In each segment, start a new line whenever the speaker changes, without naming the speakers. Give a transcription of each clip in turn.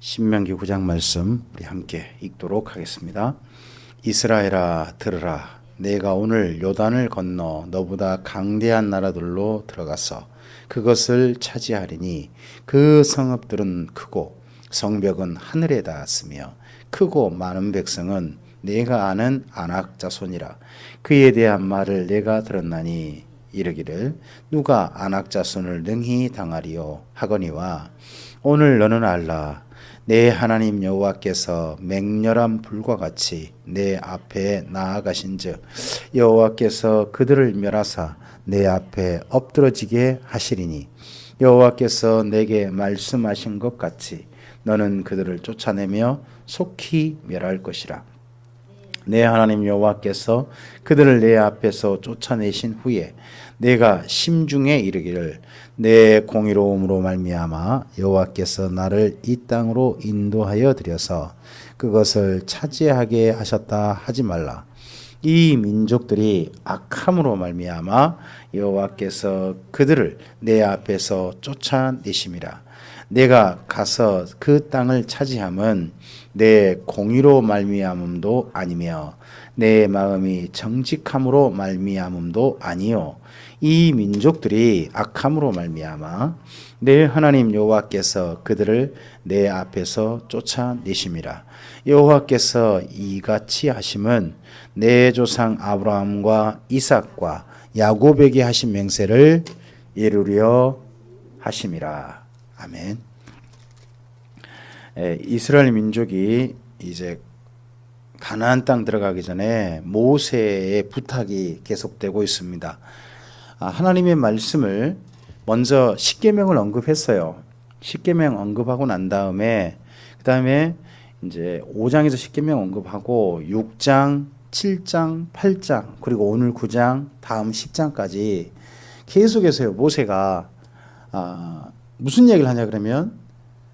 신명기 9장 말씀 우리 함께 읽도록 하겠습니다. 이스라엘아 들으라. 내가 오늘 요단을 건너 너보다 강대한 나라들로 들어가서 그것을 차지하리니 그 성읍들은 크고 성벽은 하늘에 닿았으며 크고 많은 백성은 내가 아는 아낙 자손이라. 그에 대한 말을 내가 들었나니 이르기를 누가 아낙 자손을 능히 당하리요 하거니와 오늘 너는 알라. 내 하나님 여호와께서 맹렬한 불과 같이 내 앞에 나아가신즉 여호와께서 그들을 멸하사 내 앞에 엎드러지게 하시리니 여호와께서 내게 말씀하신 것 같이 너는 그들을 쫓아내며 속히 멸할 것이라. 내 하나님 여호와께서 그들을 내 앞에서 쫓아내신 후에 내가 심중에 이르기를 내 공의로움으로 말미암아 여호와께서 나를 이 땅으로 인도하여 들여서 그것을 차지하게 하셨다 하지 말라. 이 민족들이 악함으로 말미암아 여호와께서 그들을 내 앞에서 쫓아내심이라. 내가 가서 그 땅을 차지함은 내 공의로 말미암음도 아니며 내 마음이 정직함으로 말미암음도 아니요 이 민족들이 악함으로 말미암아 내 하나님 여호와께서 그들을 내 앞에서 쫓아내심이라. 여호와께서 이같이 하심은 내 조상 아브라함과 이삭과 야곱에게 하신 맹세를 이루려 하심이라. 아멘. 이스라엘 민족이 이제 가나안 땅 들어가기 전에 모세의 부탁이 계속되고 있습니다. 하나님의 말씀을 먼저 십계명을 언급했어요. 십계명 언급하고 난 다음에 그다음에 이제 5장에서 십계명 언급하고 6장, 7장, 8장 그리고 오늘 9장, 다음 10장까지 계속해서요. 모세가 무슨 얘기를 하냐 그러면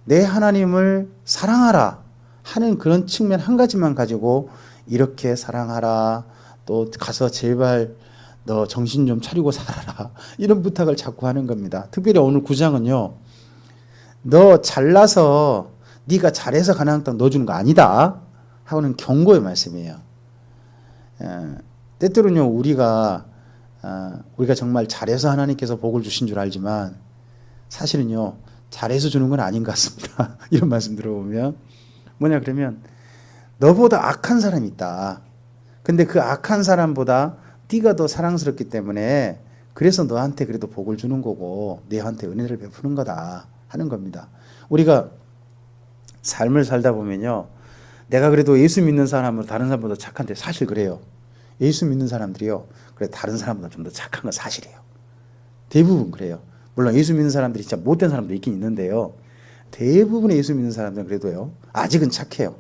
내 하나님을 사랑하라 하는 그런 측면 한 가지만 가지고 이렇게 사랑하라, 또 가서 제발 너 정신 좀 차리고 살아라 이런 부탁을 자꾸 하는 겁니다. 특별히 오늘 9장은요. 너 잘나서 네가 잘해서 가나안 땅 넣어주는 거 아니다 하고는 경고의 말씀이에요. 때때로는요 우리가 정말 잘해서 하나님께서 복을 주신 줄 알지만 사실은요 잘해서 주는 건 아닌 것 같습니다. 이런 말씀 들어보면 뭐냐 그러면 너보다 악한 사람이 있다. 근데 그 악한 사람보다 네가 더 사랑스럽기 때문에 그래서 너한테 그래도 복을 주는 거고 너한테 은혜를 베푸는 거다 하는 겁니다. 우리가 삶을 살다 보면요. 내가 그래도 예수 믿는 사람으로 다른 사람보다 착한데 사실 그래요. 예수 믿는 사람들이요. 그래 다른 사람보다 좀 더 착한 건 사실이에요. 대부분 그래요. 물론 예수 믿는 사람들이 진짜 못된 사람도 있긴 있는데요. 대부분의 예수 믿는 사람들은 그래도요. 아직은 착해요.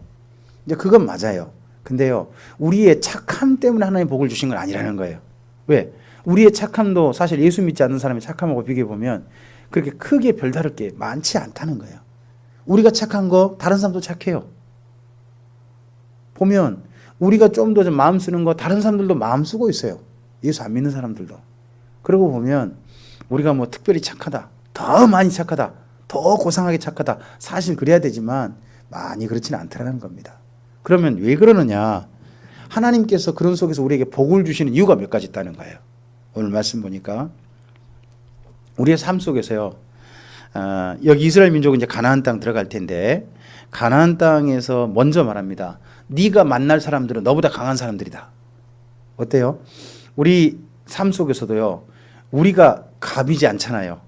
이제 그건 맞아요. 근데요. 우리의 착함 때문에 하나님 복을 주신 건 아니라는 거예요. 왜? 우리의 착함도 사실 예수 믿지 않는 사람의 착함하고 비교해보면 그렇게 크게 별다를 게 많지 않다는 거예요. 우리가 착한 거 다른 사람도 착해요. 보면 우리가 좀 더 마음 쓰는 거 다른 사람들도 마음 쓰고 있어요. 예수 안 믿는 사람들도. 그러고 보면 우리가 뭐 특별히 착하다, 더 많이 착하다, 더 고상하게 착하다 사실 그래야 되지만 많이 그렇지는 않다는 겁니다. 그러면 왜 그러느냐? 하나님께서 그런 속에서 우리에게 복을 주시는 이유가 몇 가지 있다는 거예요. 오늘 말씀 보니까 우리의 삶 속에서요. 여기 이스라엘 민족은 이제 가나안 땅 들어갈 텐데 가나안 땅에서 먼저 말합니다. 네가 만날 사람들은 너보다 강한 사람들이다. 어때요? 우리 삶 속에서도요. 우리가 갑이지 않잖아요.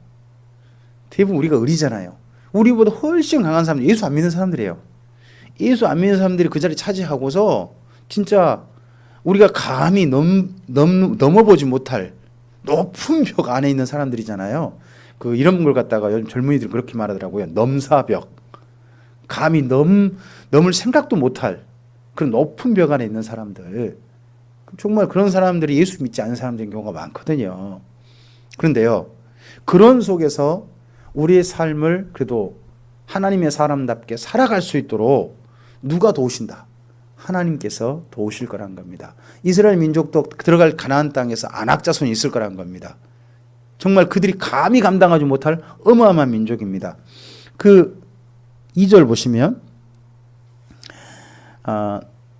대부분 우리가 을이잖아요. 우리보다 훨씬 강한 사람들, 예수 안 믿는 사람들이에요. 예수 안 믿는 사람들이 그 자리 차지하고서 진짜 우리가 감히 넘어보지 못할 높은 벽 안에 있는 사람들이잖아요. 그 이런 걸 갖다가 요즘 젊은이들이 그렇게 말하더라고요. 넘사벽. 감히 넘을 생각도 못할 그런 높은 벽 안에 있는 사람들. 정말 그런 사람들이 예수 믿지 않는 사람들인 경우가 많거든요. 그런데요. 그런 속에서 우리의 삶을 그래도 하나님의 사람답게 살아갈 수 있도록 누가 도우신다? 하나님께서 도우실 거란 겁니다. 이스라엘 민족도 들어갈 가나안 땅에서 아낙 자손이 있을 거란 겁니다. 정말 그들이 감히 감당하지 못할 어마어마한 민족입니다. 그 2절 보시면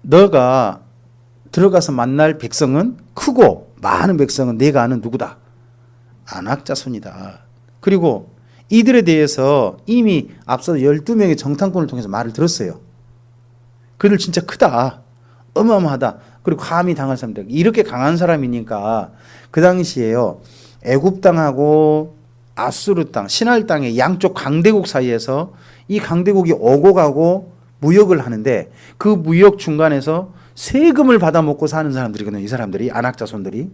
너가 들어가서 만날 백성은 크고 많은 백성은 내가 아는 누구다? 아낙 자손이다. 그리고 이들에 대해서 이미 앞서 12명의 정탐꾼을 통해서 말을 들었어요. 그들 진짜 크다. 어마어마하다. 그리고 감히 당할 사람들. 이렇게 강한 사람이니까 그 당시에요. 애굽 땅하고 아수르 땅, 신할 땅의 양쪽 강대국 사이에서 이 강대국이 오고 가고 무역을 하는데 그 무역 중간에서 세금을 받아먹고 사는 사람들이거든요. 이 사람들이, 아낙 자손들이.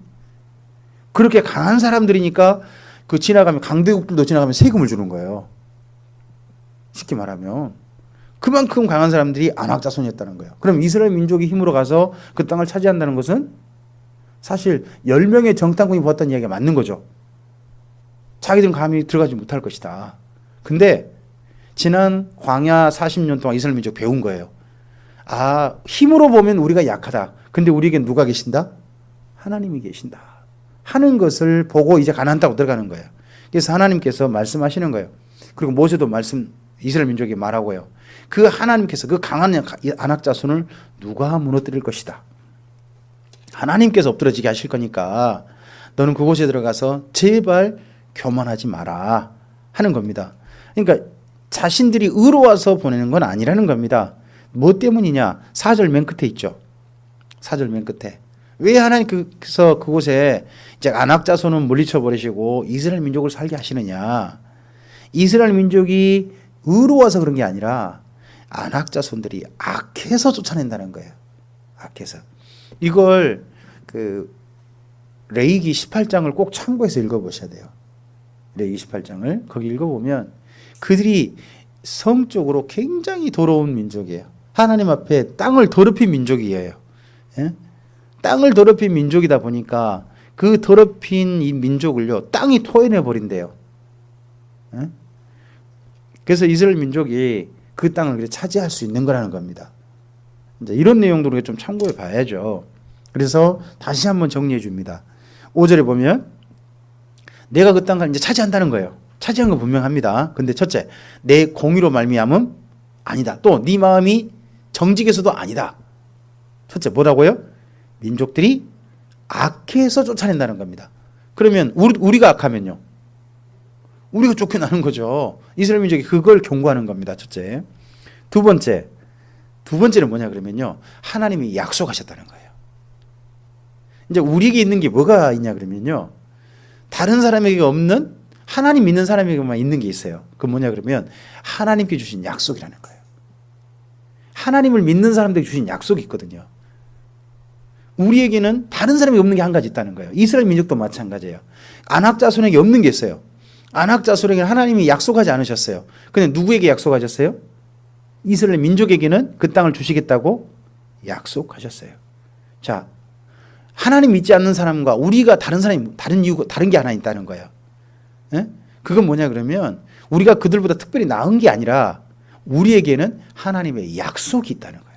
그렇게 강한 사람들이니까 그 지나가면, 강대국들도 지나가면 세금을 주는 거예요. 쉽게 말하면. 그만큼 강한 사람들이 아낙 자손이었다는 거예요. 그럼 이스라엘 민족이 힘으로 가서 그 땅을 차지한다는 것은 사실 10명의 정탐꾼이 보았다는 이야기가 맞는 거죠. 자기들은 감히 들어가지 못할 것이다. 근데 지난 광야 40년 동안 이스라엘 민족 배운 거예요. 힘으로 보면 우리가 약하다. 근데 우리에겐 누가 계신다? 하나님이 계신다. 하는 것을 보고 이제 가나안 땅으로 들어가는 거예요. 그래서 하나님께서 말씀하시는 거예요. 그리고 모세도 이스라엘 민족에게 말하고요. 그 하나님께서 그 강한 아낙 자손을 누가 무너뜨릴 것이다. 하나님께서 엎드러지게 하실 거니까 너는 그곳에 들어가서 제발 교만하지 마라 하는 겁니다. 그러니까 자신들이 의로워서 보내는 건 아니라는 겁니다. 뭐 때문이냐? 4절 맨 끝에 있죠. 4절 맨 끝에. 왜 하나님께서 그곳에 이제 아낙 자손은 물리쳐 버리시고 이스라엘 민족을 살게 하시느냐? 이스라엘 민족이 의로워서 그런 게 아니라 아낙 자손들이 악해서 쫓아낸다는 거예요. 악해서. 이걸 레위기 18장을 꼭 참고해서 읽어보셔야 돼요. 레위기 18장을 거기 읽어보면 그들이 성적으로 굉장히 더러운 민족이에요. 하나님 앞에 땅을 더럽힌 민족이에요. 예? 땅을 더럽힌 민족이다 보니까 그 더럽힌 이 민족을요 땅이 토해내 버린대요. 예? 그래서 이스라엘 민족이 그 땅을 차지할 수 있는 거라는 겁니다. 이제 이런 내용도 우리가 좀 참고해 봐야죠. 그래서 다시 한번 정리해 줍니다. 5절에 보면 내가 그 땅을 이제 차지한다는 거예요. 차지한 건 분명합니다. 근데 첫째, 내 공의로 말미암음 아니다. 또 네 마음이 정직해서도 아니다. 첫째 뭐라고요? 민족들이 악해서 쫓아낸다는 겁니다. 그러면 우리가 악하면요? 우리가 쫓겨나는 거죠. 이스라엘 민족이 그걸 경고하는 겁니다. 첫째. 두 번째는 뭐냐 그러면요. 하나님이 약속하셨다는 거예요. 이제 우리에게 있는 게 뭐가 있냐 그러면요. 다른 사람에게 없는 하나님 믿는 사람에게만 있는 게 있어요. 그건 뭐냐 그러면 하나님께 주신 약속이라는 거예요. 하나님을 믿는 사람들에게 주신 약속이 있거든요. 우리에게는 다른 사람이 없는 게 한 가지 있다는 거예요. 이스라엘 민족도 마찬가지예요. 아낙 자손에게 없는 게 있어요. 아낙 자손에게 하나님이 약속하지 않으셨어요. 근데 누구에게 약속하셨어요? 이스라엘 민족에게는 그 땅을 주시겠다고 약속하셨어요. 자, 하나님 믿지 않는 사람과 우리가 다른 게 하나 있다는 거예요. 예? 그건 뭐냐 그러면 우리가 그들보다 특별히 나은 게 아니라 우리에게는 하나님의 약속이 있다는 거예요.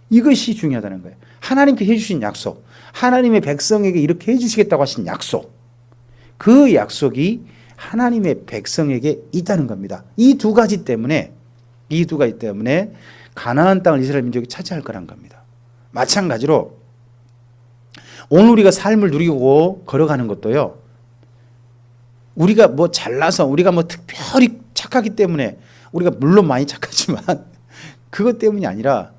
이것이 중요하다는 거예요. 하나님께 해주신 약속, 하나님의 백성에게 이렇게 해주시겠다고 하신 약속, 그 약속이 하나님의 백성에게 있다는 겁니다. 이 두 가지 때문에 가나안 땅을 이스라엘 민족이 차지할 거란 겁니다. 마찬가지로 오늘 우리가 삶을 누리고 걸어가는 것도요. 우리가 뭐 잘나서 우리가 뭐 특별히 착하기 때문에 우리가 물론 많이 착하지만 그것 때문이 아니라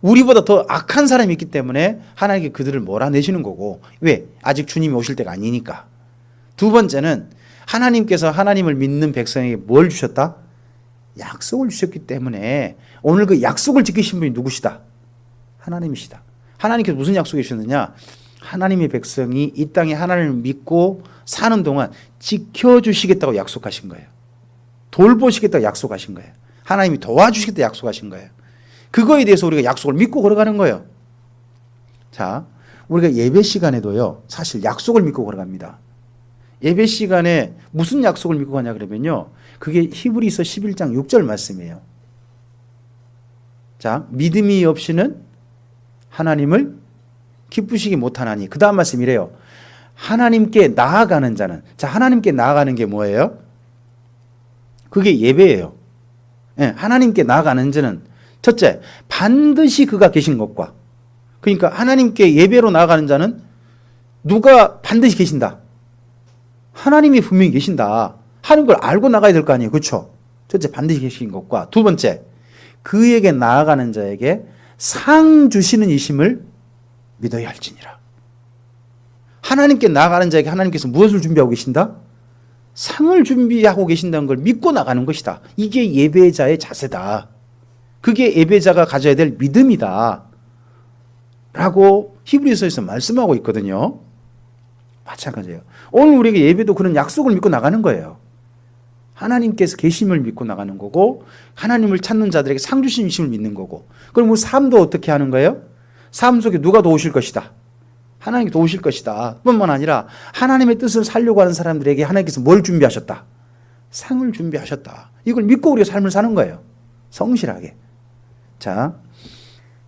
우리보다 더 악한 사람이 있기 때문에 하나님께 그들을 몰아내시는 거고 왜? 아직 주님이 오실 때가 아니니까. 두 번째는 하나님께서 하나님을 믿는 백성에게 뭘 주셨다? 약속을 주셨기 때문에 오늘 그 약속을 지키신 분이 누구시다? 하나님이시다. 하나님께서 무슨 약속을 주셨느냐? 하나님의 백성이 이 땅에 하나님을 믿고 사는 동안 지켜주시겠다고 약속하신 거예요. 돌보시겠다고 약속하신 거예요. 하나님이 도와주시겠다고 약속하신 거예요. 그거에 대해서 우리가 약속을 믿고 걸어가는 거예요. 자, 우리가 예배 시간에도요, 사실 약속을 믿고 걸어갑니다. 예배 시간에 무슨 약속을 믿고 가냐 그러면요, 그게 히브리서 11장 6절 말씀이에요. 자, 믿음이 없이는 하나님을 기쁘시게 못하나니. 그 다음 말씀이래요. 하나님께 나아가는 자는. 자, 하나님께 나아가는 게 뭐예요? 그게 예배예요. 예, 하나님께 나아가는 자는 첫째, 반드시 그가 계신 것과, 그러니까 하나님께 예배로 나아가는 자는 누가 반드시 계신다. 하나님이 분명히 계신다 하는 걸 알고 나가야 될 거 아니에요. 그렇죠? 첫째, 반드시 계신 것과, 두 번째, 그에게 나아가는 자에게 상 주시는 이심을 믿어야 할지니라. 하나님께 나아가는 자에게 하나님께서 무엇을 준비하고 계신다? 상을 준비하고 계신다는 걸 믿고 나가는 것이다. 이게 예배자의 자세다. 그게 예배자가 가져야 될 믿음이다 라고 히브리서에서 말씀하고 있거든요. 마찬가지예요. 오늘 우리에게 예배도 그런 약속을 믿고 나가는 거예요. 하나님께서 계심을 믿고 나가는 거고, 하나님을 찾는 자들에게 상 주심을 믿는 거고. 그럼 우리 삶도 어떻게 하는 거예요? 삶 속에 누가 도우실 것이다. 하나님이 도우실 것이다 뿐만 아니라 하나님의 뜻을 살려고 하는 사람들에게 하나님께서 뭘 준비하셨다? 상을 준비하셨다. 이걸 믿고 우리가 삶을 사는 거예요. 성실하게. 자,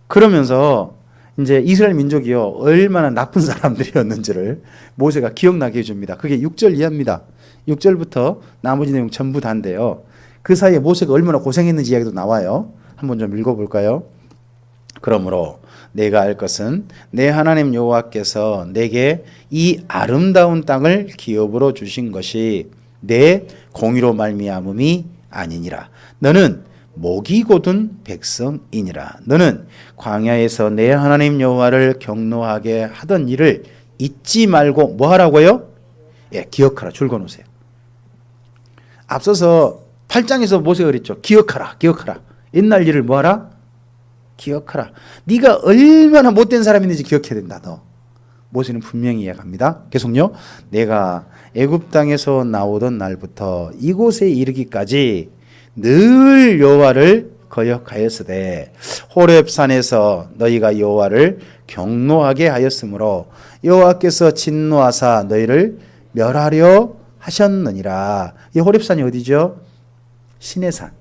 그러면서 이제 이스라엘 민족이요, 얼마나 나쁜 사람들이었는지를 모세가 기억나게 해줍니다. 그게 6절 이하입니다. 6절부터 나머지 내용 전부 다인데요. 그 사이에 모세가 얼마나 고생했는지 이야기도 나와요. 한번 좀 읽어볼까요? 그러므로 내가 알 것은 내 하나님 여호와께서 내게 이 아름다운 땅을 기업으로 주신 것이 내 공의로 말미암음이 아니니라. 너는 목이 곧은 백성이니라. 너는 광야에서 내 하나님 여호와를 경노하게 하던 일을 잊지 말고 뭐 하라고요? 예, 기억하라. 줄 그어놓으세요. 앞서서 8장에서 모세가 그랬죠. 기억하라. 기억하라. 옛날 일을 뭐 하라? 기억하라. 네가 얼마나 못된 사람인지 기억해야 된다. 너. 모세는 분명히 이야기합니다. 계속요. 내가 애굽 땅에서 나오던 날부터 이곳에 이르기까지 늘 여호와를 거역하였으되 호렙산에서 너희가 여호와를 경노하게 하였으므로 여호와께서 진노하사 너희를 멸하려 하셨느니라. 이 호렙산이 어디죠? 시내산.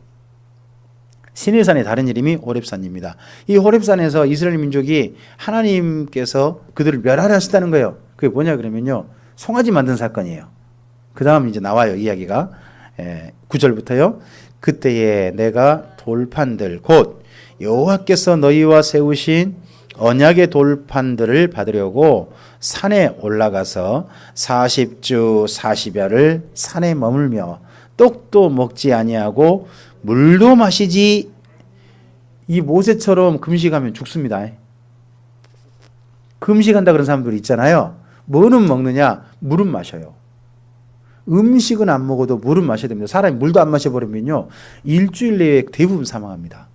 시내산의 다른 이름이 호렙산입니다. 이 호렙산에서 이스라엘 민족이 하나님께서 그들을 멸하려 하셨다는 거예요. 그게 뭐냐 그러면요, 송아지 만든 사건이에요. 그 다음 이제 나와요, 이야기가. 9절부터요. 그때에 내가 돌판들 곧 여호와께서 너희와 세우신 언약의 돌판들을 받으려고 산에 올라가서 40주 40야를 산에 머물며 떡도 먹지 아니하고 물도 마시지. 이 모세처럼 금식하면 죽습니다. 금식한다 그런 사람들 있잖아요. 뭐는 먹느냐? 물은 마셔요. 음식은 안 먹어도 물은 마셔야 됩니다. 사람이 물도 안 마셔버리면요, 일주일 내에 대부분 사망합니다.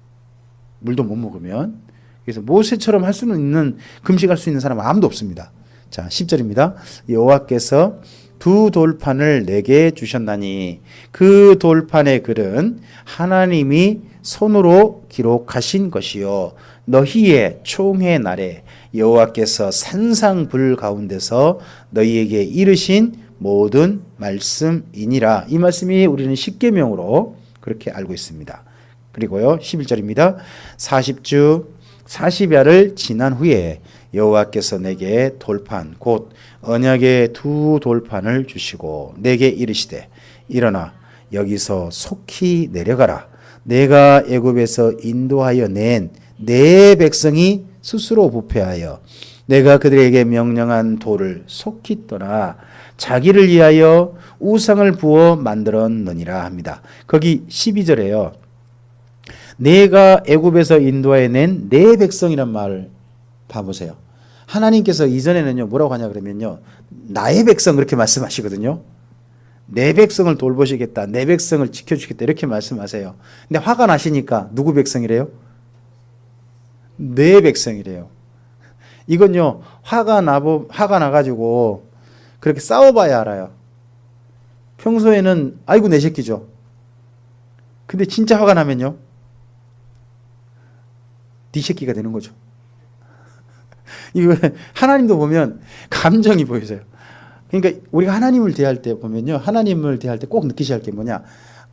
물도 못 먹으면. 그래서 모세처럼 할 수는 있는, 금식할 수 있는 사람은 아무도 없습니다. 자, 10절입니다. 여호와께서 두 돌판을 내게 주셨나니 그 돌판의 글은 하나님이 손으로 기록하신 것이요 너희의 총회 날에 여호와께서 산상불 가운데서 너희에게 이르신 모든 말씀이니라. 이 말씀이 우리는 십계명으로 그렇게 알고 있습니다. 그리고요 11절입니다. 40주 40야를 지난 후에 여호와께서 내게 돌판 곧 언약의 두 돌판을 주시고 내게 이르시되 일어나 여기서 속히 내려가라. 내가 애굽에서 인도하여 낸 내 백성이 스스로 부패하여 내가 그들에게 명령한 돌을 속히 떠나 자기를 위하여 우상을 부어 만들었느니라 합니다. 거기 12절에요. 내가 애굽에서 인도하여 낸 내 백성이란 말을 봐보세요. 하나님께서 이전에는요 뭐라고 하냐 그러면요 나의 백성 그렇게 말씀하시거든요. 내 백성을 돌보시겠다, 내 백성을 지켜주겠다 이렇게 말씀하세요. 근데 화가 나시니까 누구 백성이래요? 내 백성이래요. 이건요 화가 나가지고 그렇게 싸워봐야 알아요. 평소에는 아이고 내 새끼죠. 근데 진짜 화가 나면요 네 새끼가 되는 거죠. 이거 하나님도 보면 감정이 보이세요. 그러니까 우리가 하나님을 대할 때 보면요, 하나님을 대할 때 꼭 느끼셔야 할 게 뭐냐,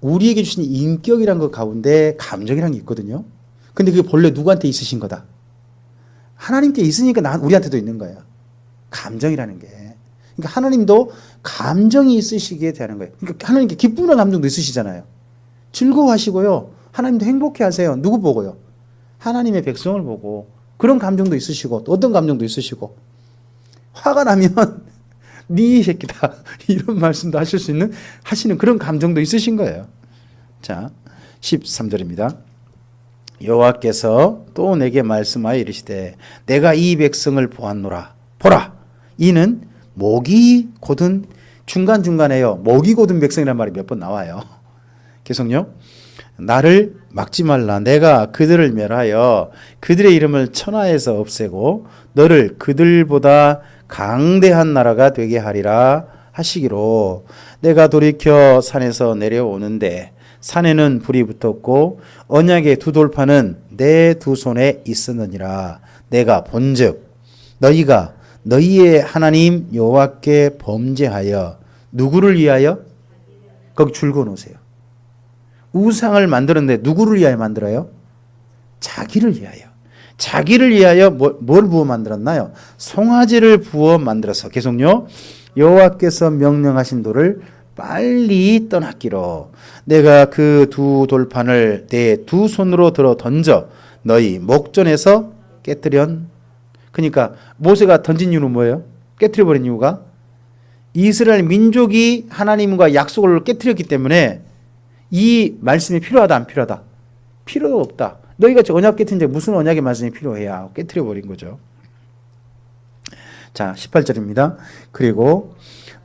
우리에게 주신 인격이란 것 가운데 감정이란 게 있거든요. 근데 그게 본래 누구한테 있으신 거다? 하나님께 있으니까 우리한테도 있는 거예요. 감정이라는 게. 그러니까 하나님도 감정이 있으시기에 대하는 거예요. 그러니까 하나님께 기쁨이라는 감정도 있으시잖아요. 즐거워하시고요, 하나님도 행복해 하세요. 누구 보고요? 하나님의 백성을 보고. 그런 감정도 있으시고 또 어떤 감정도 있으시고 화가 나면 네 새끼다 이런 말씀도 하시는 그런 감정도 있으신 거예요. 자, 13절입니다. 여호와께서 또 내게 말씀하여 이르시되 내가 이 백성을 보았노라. 보라, 이는 목이 곧은 중간중간에요. 목이 곧은 백성이라는 말이 몇 번 나와요. 계속요. 나를 막지 말라. 내가 그들을 멸하여 그들의 이름을 천하에서 없애고 너를 그들보다 강대한 나라가 되게 하리라 하시기로 내가 돌이켜 산에서 내려오는데 산에는 불이 붙었고 언약의 두 돌판은 내 두 손에 있었느니라. 내가 본즉 너희가 너희의 하나님 여호와께 범죄하여 누구를 위하여? 거기 줄 그어놓으세요. 우상을 만드는데 누구를 위하여 만들어요? 자기를 위하여. 자기를 위하여 뭘 부어 만들었나요? 송아지를 부어 만들어서 계속요. 여호와께서 명령하신 돌을 빨리 떠났기로 내가 그 두 돌판을 내 두 손으로 들어 던져 너희 목전에서 깨뜨련. 그러니까 모세가 던진 이유는 뭐예요? 깨뜨려버린 이유가 이스라엘 민족이 하나님과 약속을 깨뜨렸기 때문에 이 말씀이 필요하다 안 필요하다? 필요 없다. 너희가 언약 깨뜨린데 무슨 언약의 말씀이 필요해야 깨뜨려버린 거죠. 자, 18절입니다. 그리고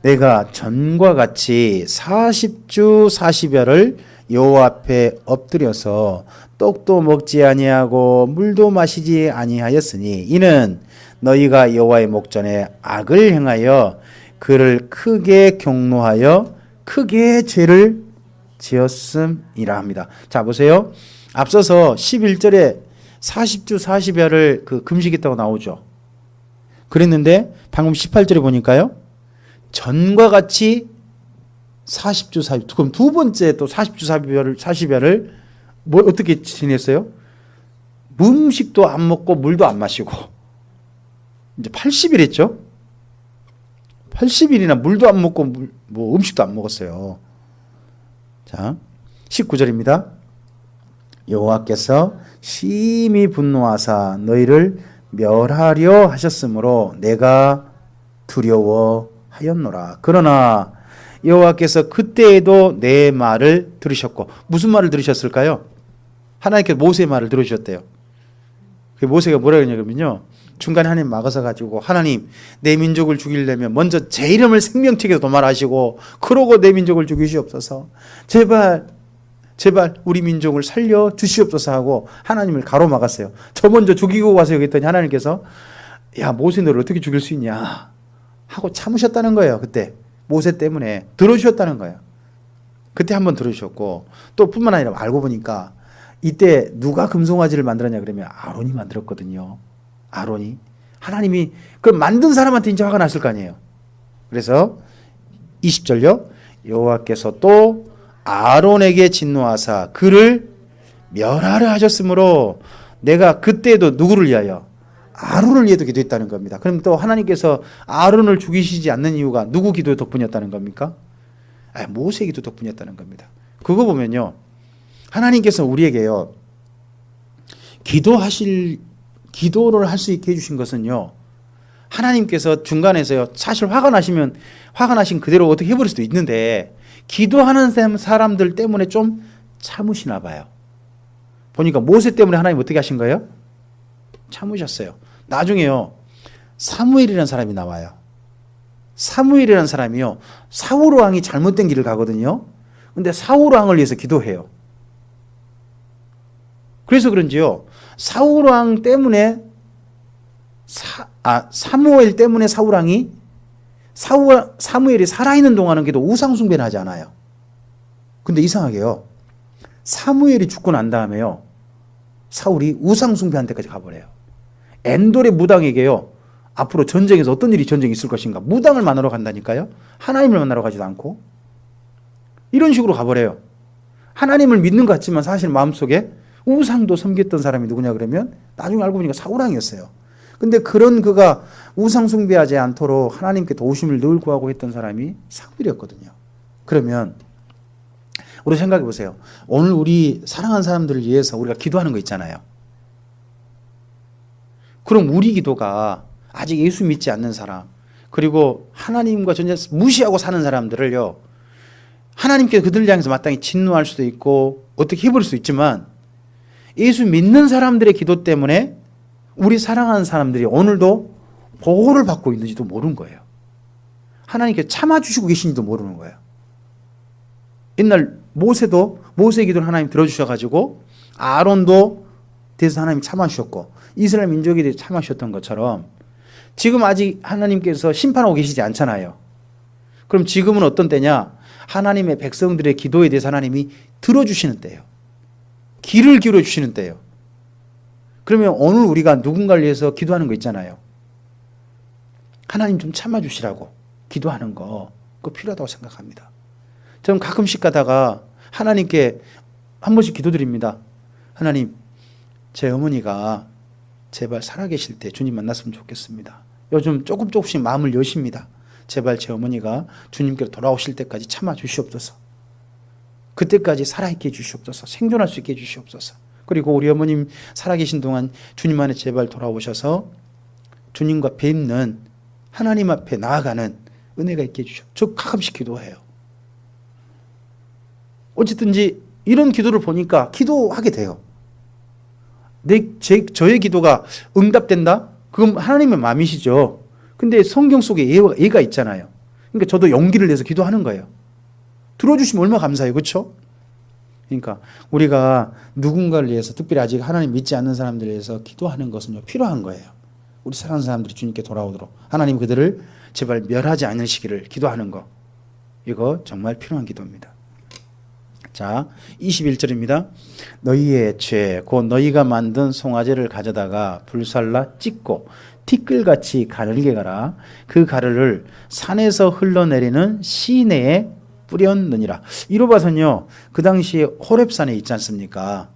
내가 전과 같이 40주 40여를 여호와 앞에 엎드려서 떡도 먹지 아니하고 물도 마시지 아니하였으니 이는 너희가 여호와의 목전에 악을 행하여 그를 크게 경노하여 크게 죄를 지었음이라 합니다. 자, 보세요. 앞서서 11절에 40주 40여를 그 금식했다고 나오죠. 그랬는데 방금 18절에 보니까요. 전과 같이 40주 40. 그럼 두 번째 또 40주 40여를 뭐 어떻게 지냈어요? 음식도 안 먹고 물도 안 마시고 이제 80일 했죠. 80일이나 물도 안 먹고 뭐 음식도 안 먹었어요. 자, 19절입니다. 여호와께서 심히 분노하사 너희를 멸하려 하셨으므로 내가 두려워하였노라. 그러나 여호와께서 그때에도 내 말을 들으셨고 무슨 말을 들으셨을까요? 하나님께서 모세의 말을 들으셨대요. 모세가 뭐라 그러냐면요. 중간에 하나님 막아서 가지고 하나님 내 민족을 죽이려면 먼저 제 이름을 생명책에서 도말하시고 그러고 내 민족을 죽이시옵소서. 제발 우리 민족을 살려 주시옵소서 하고 하나님을 가로막았어요. 저 먼저 죽이고 와서 여기 했더니 하나님께서 야 모세 너를 어떻게 죽일 수 있냐 하고 참으셨다는 거예요. 그때 모세 때문에 들어주셨다는 거예요. 그때 한번 들어주셨고 또 뿐만 아니라 알고 보니까 이때 누가 금송아지를 만들었냐 그러면 아론이 만들었거든요. 아론이. 하나님이 그 만든 사람한테 이제 화가 났을 거 아니에요. 그래서 20절요. 여호와께서 또 아론에게 진노하사 그를 멸하려 하셨으므로 내가 그때도 누구를 위하여? 아론을 위해도 기도했다는 겁니다. 그럼 또 하나님께서 아론을 죽이시지 않는 이유가 누구 기도 덕분이었다는 겁니까? 모세 기도 덕분이었다는 겁니다. 그거 보면요. 하나님께서 우리에게요. 기도를 할 수 있게 해주신 것은요. 하나님께서 중간에서요. 사실 화가 나신 그대로 어떻게 해버릴 수도 있는데 기도하는 사람들 때문에 좀 참으시나 봐요. 보니까 모세 때문에 하나님 어떻게 하신 거예요? 참으셨어요. 나중에요. 사무엘이라는 사람이 나와요. 사무엘이라는 사람이요. 사울 왕이 잘못된 길을 가거든요. 근데 사울 왕을 위해서 기도해요. 그래서 그런지요. 사울 왕 때문에 사무엘 때문에 사울 왕이 사무엘이 살아있는 동안은 그래도 우상 숭배는 하지 않아요. 근데 이상하게요. 사무엘이 죽고 난 다음에요. 사울이 우상 숭배한 데까지 가버려요. 엔돌의 무당에게요. 앞으로 전쟁에서 어떤 전쟁이 있을 것인가. 무당을 만나러 간다니까요. 하나님을 만나러 가지도 않고. 이런 식으로 가버려요. 하나님을 믿는 것 같지만 사실 마음속에 우상도 섬겼던 사람이 누구냐 그러면 나중에 알고 보니까 사울왕이었어요. 근데 그런 그가 우상 숭배하지 않도록 하나님께 도우심을 늘 구하고 했던 사람이 사무엘이었거든요. 그러면 우리 생각해 보세요. 오늘 우리 사랑하는 사람들을 위해서 우리가 기도하는 거 있잖아요. 그럼 우리 기도가 아직 예수 믿지 않는 사람, 그리고 하나님과 전혀 무시하고 사는 사람들을요, 하나님께 그들을 향해서 마땅히 진노할 수도 있고 어떻게 해버릴 수 있지만, 예수 믿는 사람들의 기도 때문에 우리 사랑하는 사람들이 오늘도 보호를 받고 있는지도 모르는 거예요. 하나님께 참아주시고 계신지도 모르는 거예요. 옛날 모세도, 모세의 기도를 하나님 들어주셔가지고 아론도 대해서 하나님 참아주셨고 이스라엘 민족에 대해서 참아주셨던 것처럼 지금 아직 하나님께서 심판하고 계시지 않잖아요. 그럼 지금은 어떤 때냐? 하나님의 백성들의 기도에 대해서 하나님이 들어주시는 때예요. 귀를 기울여 주시는 때예요. 그러면 오늘 우리가 누군가를 위해서 기도하는 거 있잖아요. 하나님 좀 참아주시라고 기도하는 거, 그거 필요하다고 생각합니다. 저는 가끔씩 가다가 하나님께 한 번씩 기도드립니다. 하나님, 제 어머니가 제발 살아계실 때 주님 만났으면 좋겠습니다. 요즘 조금씩 마음을 여십니다. 제발 제 어머니가 주님께로 돌아오실 때까지 참아 주시옵소서. 그때까지 살아있게 해주시옵소서. 생존할 수 있게 해주시옵소서. 그리고 우리 어머님 살아계신 동안 주님 안에 제발 돌아오셔서 주님과 뵙는, 하나님 앞에 나아가는 은혜가 있게 해주시옵소서. 저 가끔씩 기도해요. 어쨌든지 이런 기도를 보니까 기도하게 돼요. 저의 기도가 응답된다? 그건 하나님의 마음이시죠. 근데 성경 속에 예가 있잖아요. 그러니까 저도 용기를 내서 기도하는 거예요. 들어주시면 얼마나 감사해요. 그렇죠? 그러니까 우리가 누군가를 위해서, 특별히 아직 하나님 믿지 않는 사람들을 위해서 기도하는 것은 필요한 거예요. 우리 사랑하는 사람들이 주님께 돌아오도록 하나님 그들을 제발 멸하지 않으시기를 기도하는 거, 이거 정말 필요한 기도입니다. 자, 21절입니다. 너희의 죄 곧 너희가 만든 송아지를 가져다가 불살라 찢고 티끌같이 가늘게 가라. 그 가루를 산에서 흘러내리는 시내에 뿌렸느니라. 이로 봐서는요, 그 당시에 호렙산에 있지 않습니까?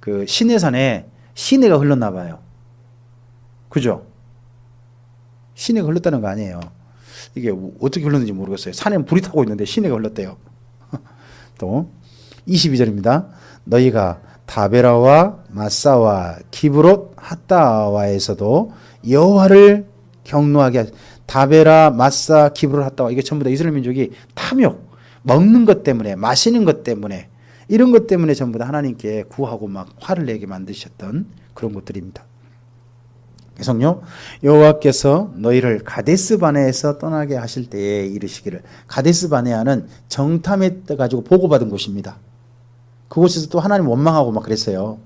그 시내산에 시내가 흘렀나 봐요. 그죠? 시내가 흘렀다는 거 아니에요. 이게 어떻게 흘렀는지 모르겠어요. 산에 불이 타고 있는데 시내가 흘렀대요. 또 22절입니다. 너희가 다베라와 마사와 기브롯 핫다와에서도 여호와를 경노하게 하시. 다베라, 마사, 기브롯 핫다와, 이게 전부 다 이스라엘 민족이 탐욕, 먹는 것 때문에, 마시는 것 때문에, 이런 것 때문에 전부 다 하나님께 구하고 막 화를 내게 만드셨던 그런 것들입니다. 계속요. 여호와께서 너희를 가데스 바네에서 떠나게 하실 때에 이르시기를. 가데스 바네아는 정탐에 가지고 보고받은 곳입니다. 그곳에서 또 하나님 원망하고 막 그랬어요.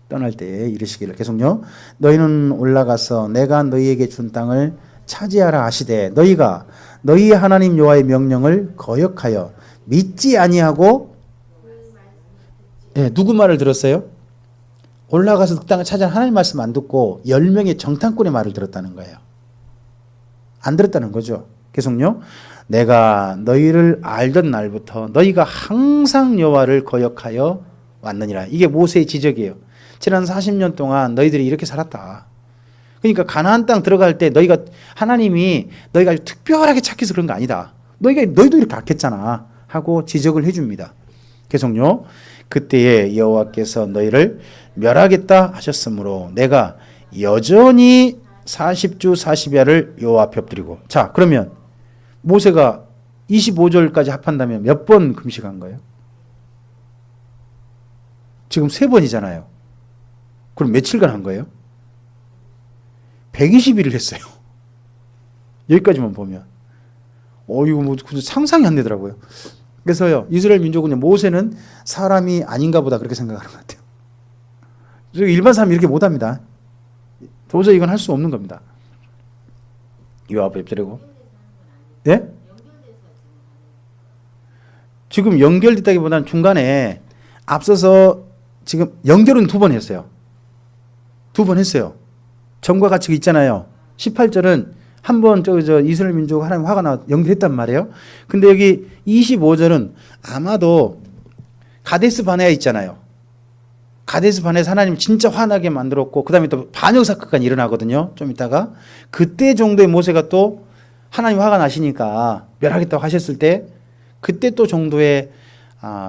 떠날 때에 이르시기를. 계속요. 너희는 올라가서 내가 너희에게 준 땅을 차지하라 하시되 너희가 너희 하나님 여호와의 명령을 거역하여 믿지 아니하고, 누구 말을 들었어요? 올라가서 그 땅을 차지한 하나님 말씀 안 듣고 10명의 정탐꾼의 말을 들었다는 거예요. 안 들었다는 거죠. 계속요. 내가 너희를 알던 날부터 너희가 항상 여호와를 거역하여 왔느니라. 이게 모세의 지적이에요. 지난 40년 동안 너희들이 이렇게 살았다. 그러니까 가나안 땅 들어갈 때 하나님이 너희가 아주 특별하게 착해서 그런 거 아니다. 너희도 이렇게 악했잖아 하고 지적을 해줍니다. 계속요. 그때에 여호와께서 너희를 멸하겠다 하셨으므로 내가 여전히 40주 40야를 여호와 앞에 엎드리고. 자, 그러면 모세가 25절까지 합한다면 몇 번 금식한 거예요? 지금 3번이잖아요. 그럼 며칠간 한 거예요? 120일을 했어요. 여기까지만 보면. 이거 뭐 상상이 안 되더라고요. 그래서요, 이스라엘 민족은 모세는 사람이 아닌가 보다 그렇게 생각하는 것 같아요. 일반 사람이 이렇게 못합니다. 도저히 이건 할 수 없는 겁니다. 여호와 앞에 엎드리고. 예? 지금 연결됐다기보다는 중간에 앞서서 지금 연결은 2번 했어요. 2번 했어요. 전과 같이 있잖아요. 18절은 한번 이스라엘 민족 하나님 화가 나 연결했단 말이에요. 근데 여기 25절은 아마도 가데스 바네아 있잖아요. 가데스 바네아에서 하나님 진짜 화나게 만들었고, 그 다음에 또 반역 사건이 일어나거든요. 좀 이따가. 그때 정도의 모세가 또 하나님 화가 나시니까 멸하겠다고 하셨을 때, 그때 또 정도의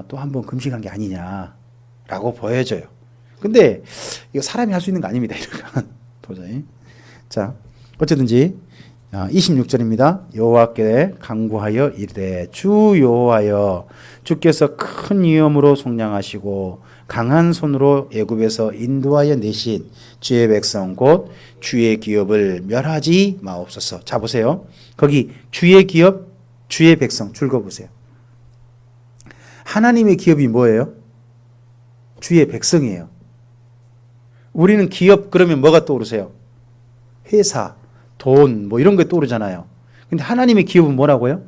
또 한 번 금식한 게 아니냐라고 보여져요. 근데 이거 사람이 할 수 있는 거 아닙니다. 이런 도저히. 자, 어쨌든지 26절입니다. 여호와께 간구하여 이르되 주 여호와여 주께서 큰 위엄으로 속량하시고 강한 손으로 애굽에서 인도하여 내신 주의 백성 곧 주의 기업을 멸하지 마옵소서. 자 보세요. 거기 주의 기업, 주의 백성 줄거보세요. 하나님의 기업이 뭐예요? 주의 백성이에요. 우리는 기업 그러면 뭐가 떠오르세요? 회사, 돈 뭐 이런 게 떠오르잖아요. 근데 하나님의 기업은 뭐라고요?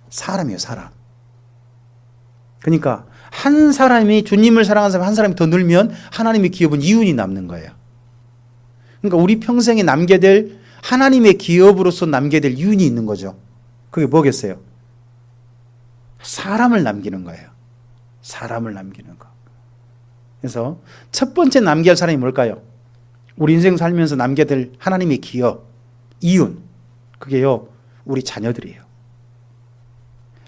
사람이에요. 사람. 그러니까 한 사람이 주님을 사랑하는 사람 한 사람이 더 늘면 하나님의 기업은 이윤이 남는 거예요. 그러니까 우리 평생에 남게 될 하나님의 기업으로서 남게 될 이윤이 있는 거죠. 그게 뭐겠어요? 사람을 남기는 거예요. 사람을 남기는 거. 그래서 첫 번째 남겨야 할 사람이 뭘까요? 우리 인생 살면서 남겨야 될 하나님의 기업, 이윤. 그게요, 우리 자녀들이에요.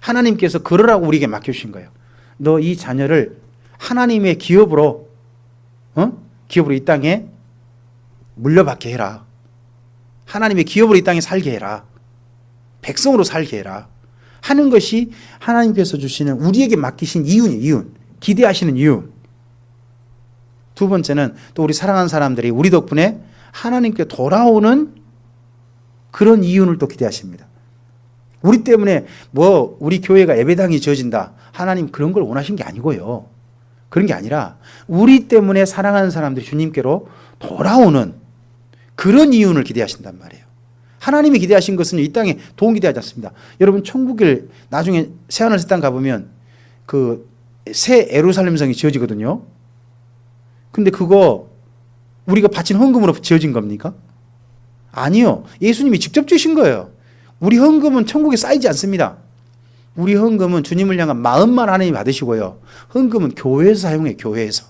하나님께서 그러라고 우리에게 맡겨주신 거예요. 너 이 자녀를 하나님의 기업으로, 기업으로 이 땅에 물려받게 해라. 하나님의 기업으로 이 땅에 살게 해라. 백성으로 살게 해라. 하는 것이 하나님께서 주시는 우리에게 맡기신 이윤이에요. 이윤. 기대하시는 이윤. 두 번째는 또 우리 사랑하는 사람들이 우리 덕분에 하나님께 돌아오는 그런 이윤을 또 기대하십니다. 우리 때문에 우리 교회가 예배당이 지어진다. 하나님 그런 걸 원하신 게 아니고요. 그런 게 아니라 우리 때문에 사랑하는 사람들이 주님께로 돌아오는 그런 이윤을 기대하신단 말이에요. 하나님이 기대하신 것은 이 땅에 돈 기대하지 않습니다. 여러분 천국에 나중에 새하늘 새 땅 가보면 그 새 예루살렘 성이 지어지거든요. 근데 그거 우리가 바친 헌금으로 지어진 겁니까? 아니요. 예수님이 직접 주신 거예요. 우리 헌금은 천국에 쌓이지 않습니다. 우리 헌금은 주님을 향한 마음만 하나님이 받으시고요. 헌금은 교회에서 사용해요. 교회에서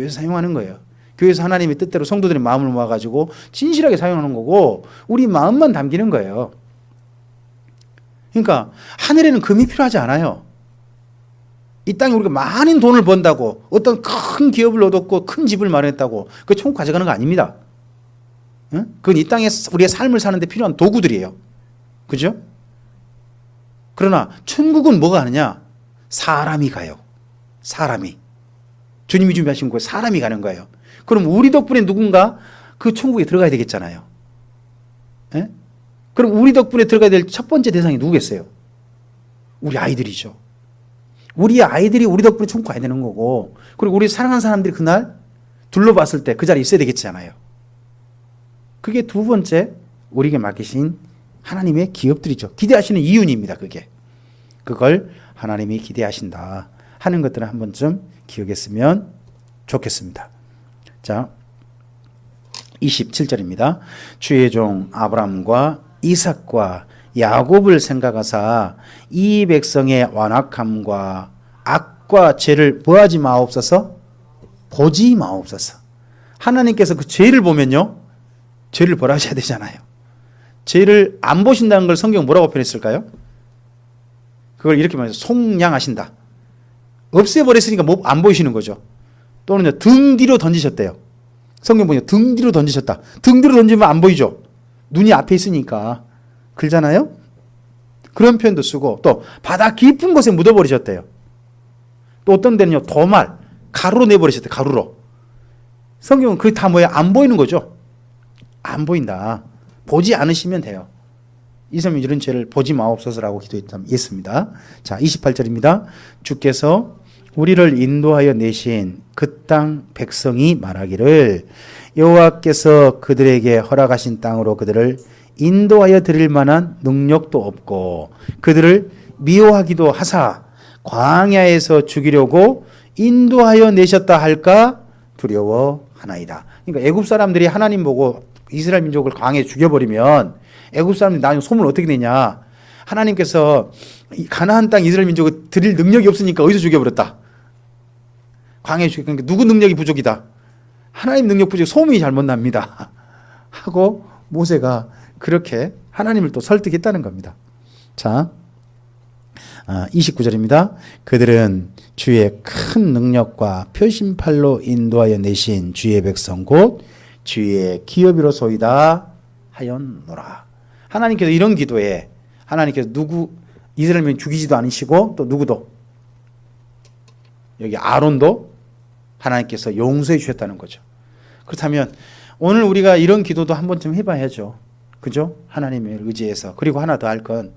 사용하는 거예요. 교회에서 하나님의 뜻대로 성도들의 마음을 모아가지고 진실하게 사용하는 거고 우리 마음만 담기는 거예요. 그러니까 하늘에는 금이 필요하지 않아요. 이 땅에 우리가 많은 돈을 번다고 어떤 큰 기업을 얻었고 큰 집을 마련했다고 그 천국 가져가는 거 아닙니다. 그건 이 땅에 우리의 삶을 사는데 필요한 도구들이에요. 그죠? 그러나 천국은 뭐가 가느냐? 사람이 가요. 사람이. 주님이 준비하신 거에 사람이 가는 거예요. 그럼 우리 덕분에 누군가 그 천국에 들어가야 되겠잖아요. 예? 그럼 우리 덕분에 들어가야 될 첫 번째 대상이 누구겠어요? 우리 아이들이죠. 우리 아이들이 우리 덕분에 천국 가야 되는 거고 그리고 우리 사랑하는 사람들이 그날 둘러봤을 때 그 자리에 있어야 되겠잖아요. 그게 두 번째 우리에게 맡기신 하나님의 기업들이죠. 기대하시는 이윤입니다. 그걸 하나님이 기대하신다 하는 것들을 한 번쯤 기억했으면 좋겠습니다. 자, 27절입니다. 주의 종 아브라함과 이삭과 야곱을 생각하사 이 백성의 완악함과 악과 죄를 뭐하지 마옵소서? 보지 마옵소서. 하나님께서 그 죄를 보면요, 죄를 벌하셔야 되잖아요. 죄를 안 보신다는 걸 성경 뭐라고 표현했을까요? 그걸 이렇게 말해서 속량하신다. 없애버렸으니까 안 보이시는 거죠. 또는 등 뒤로 던지셨대요. 성경 보니까 등 뒤로 던지셨다. 등 뒤로 던지면 안 보이죠. 눈이 앞에 있으니까. 그러잖아요. 그런 표현도 쓰고 또 바다 깊은 곳에 묻어버리셨대요. 또 어떤 데는요 도말, 가루로 내버리셨대요. 가루로. 성경은 그게 다 뭐야? 안 보이는 거죠. 안 보인다. 보지 않으시면 돼요. 이스라엘 이런 죄를 보지 마옵소서라고 기도했습니다. 자, 28절입니다. 주께서 우리를 인도하여 내신 그 땅 백성이 말하기를 여호와께서 그들에게 허락하신 땅으로 그들을 인도하여 드릴 만한 능력도 없고 그들을 미워하기도 하사 광야에서 죽이려고 인도하여 내셨다 할까 두려워하나이다. 그러니까 애굽 사람들이 하나님 보고 이스라엘 민족을 광야에 죽여버리면 애굽 사람들이 나중에 소문 어떻게 내냐. 하나님께서 가나안 땅 이스라엘 민족을 드릴 능력이 없으니까 어디서 죽여버렸다. 광야에 죽여. 그러니까 누구 능력이 부족이다. 하나님 능력 부족, 소문이 잘못 납니다. 하고 모세가 그렇게 하나님을 또 설득했다는 겁니다. 자, 29절입니다. 그들은 주의 큰 능력과 표심팔로 인도하여 내신 주의 백성 곧 주의 기업이로소이다 하였노라. 하나님께서 이런 기도에 하나님께서 이스라엘을 죽이지도 않으시고 또 누구도 여기 아론도 하나님께서 용서해 주셨다는 거죠. 그렇다면 오늘 우리가 이런 기도도 한 번쯤 해봐야죠. 그죠? 하나님을 의지해서. 그리고 하나 더 할 건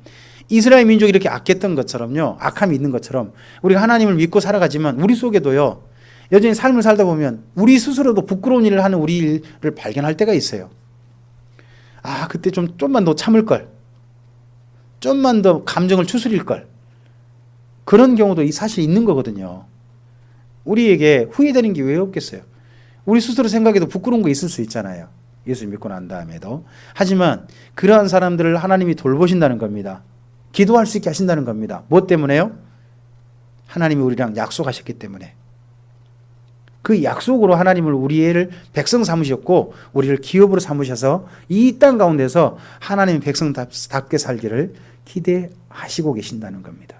이스라엘 민족이 이렇게 악했던 것처럼요. 악함이 있는 것처럼 우리가 하나님을 믿고 살아가지만 우리 속에도요. 여전히 삶을 살다 보면 우리 스스로도 부끄러운 일을 하는 우리를 발견할 때가 있어요. 그때 좀만 더 참을 걸. 좀만 더 감정을 추스릴 걸. 그런 경우도 사실 있는 거거든요. 우리에게 후회되는 게 왜 없겠어요? 우리 스스로 생각해도 부끄러운 거 있을 수 있잖아요. 예수 믿고 난 다음에도. 하지만 그러한 사람들을 하나님이 돌보신다는 겁니다. 기도할 수 있게 하신다는 겁니다. 뭐 때문에요? 하나님이 우리랑 약속하셨기 때문에. 그 약속으로 하나님을 우리를 백성 삼으셨고 우리를 기업으로 삼으셔서 이 땅 가운데서 하나님의 백성답게 살기를 기대하시고 계신다는 겁니다.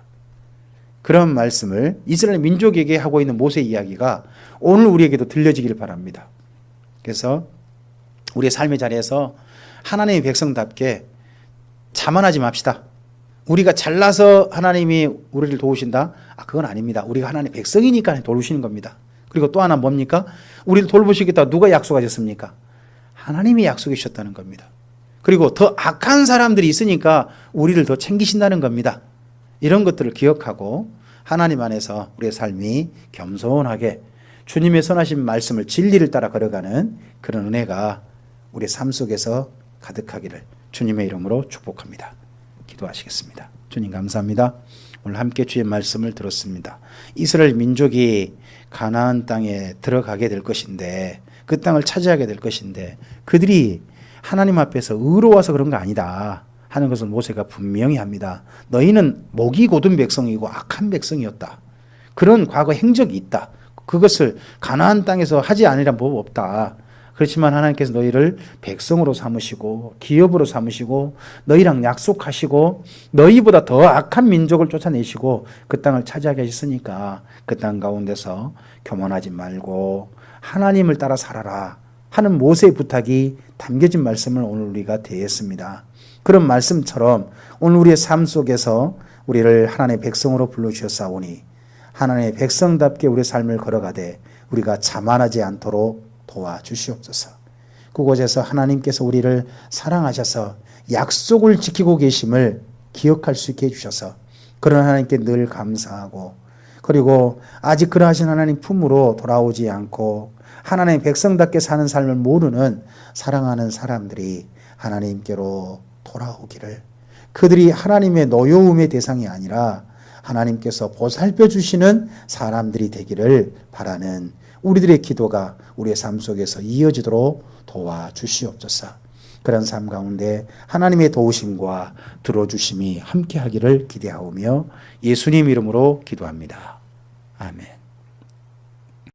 그런 말씀을 이스라엘 민족에게 하고 있는 모세 이야기가 오늘 우리에게도 들려지기를 바랍니다. 그래서 우리의 삶의 자리에서 하나님의 백성답게 자만하지 맙시다. 우리가 잘나서 하나님이 우리를 도우신다? 그건 아닙니다. 우리가 하나님의 백성이니까 도우시는 겁니다. 그리고 또 하나 뭡니까? 우리를 돌보시겠다 누가 약속하셨습니까? 하나님이 약속해 주셨다는 겁니다. 그리고 더 악한 사람들이 있으니까 우리를 더 챙기신다는 겁니다. 이런 것들을 기억하고 하나님 안에서 우리의 삶이 겸손하게 주님의 선하신 말씀을 진리를 따라 걸어가는 그런 은혜가 우리의 삶 속에서 가득하기를 주님의 이름으로 축복합니다. 기도하시겠습니다. 주님 감사합니다. 오늘 함께 주의 말씀을 들었습니다. 이스라엘 민족이 가나안 땅에 들어가게 될 것인데 그 땅을 차지하게 될 것인데 그들이 하나님 앞에서 의로워서 그런 거 아니다 하는 것을 모세가 분명히 합니다. 너희는 목이 곧은 백성이고 악한 백성이었다. 그런 과거 행적이 있다. 그것을 가나안 땅에서 하지 않으란 법 없다. 그렇지만 하나님께서 너희를 백성으로 삼으시고 기업으로 삼으시고 너희랑 약속하시고 너희보다 더 악한 민족을 쫓아내시고 그 땅을 차지하게 하셨으니까 그 땅 가운데서 교만하지 말고 하나님을 따라 살아라 하는 모세의 부탁이 담겨진 말씀을 오늘 우리가 대했습니다. 그런 말씀처럼 오늘 우리의 삶 속에서 우리를 하나님의 백성으로 불러주셨사오니 하나님의 백성답게 우리의 삶을 걸어가되 우리가 자만하지 않도록 도와주시옵소서. 그곳에서 하나님께서 우리를 사랑하셔서 약속을 지키고 계심을 기억할 수 있게 해주셔서 그런 하나님께 늘 감사하고 그리고 아직 그러하신 하나님 품으로 돌아오지 않고 하나님의 백성답게 사는 삶을 모르는 사랑하는 사람들이 하나님께로 돌아오기를 그들이 하나님의 노여움의 대상이 아니라 하나님께서 보살펴 주시는 사람들이 되기를 바라는 우리들의 기도가 우리의 삶 속에서 이어지도록 도와주시옵소서. 그런 삶 가운데 하나님의 도우심과 들어주심이 함께하기를 기대하오며 예수님 이름으로 기도합니다. 아멘.